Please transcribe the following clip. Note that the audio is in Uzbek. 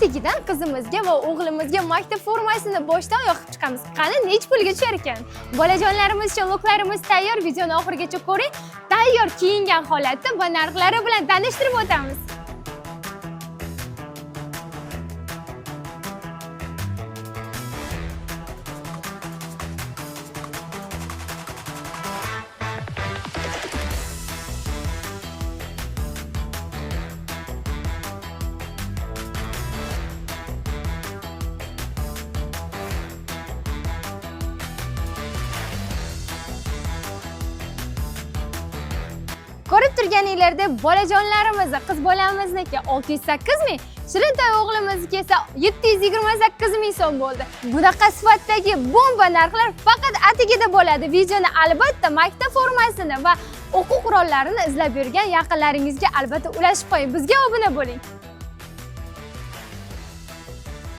Attigidan qizimizga va o'g'limizga maktab formasini boshdan oyoq qilib chiqamiz. Qani nech pulga tushar ekan? Bolajonlarimiz uchun looklarimiz tayyor, videoni oxirigacha ko'ring. Tayyor kiyingan holatda va narxlari bilan tanishtirib o'tamiz. Ko'rib turganinglarda bolajonlarimiz, qiz bolamizniki 608 ming, Shirintoy o'g'limizniki esa 728 ming so'm bo'ldi. Bunaqa sifatdagi bomba narxlar faqat Attigida bo'ladi. Videoni albatta maktab formasini va o'quv qurollarini izlab yurgan yaqinlaringizga albatta ulashib qo'ying. Bizga obuna bo'ling.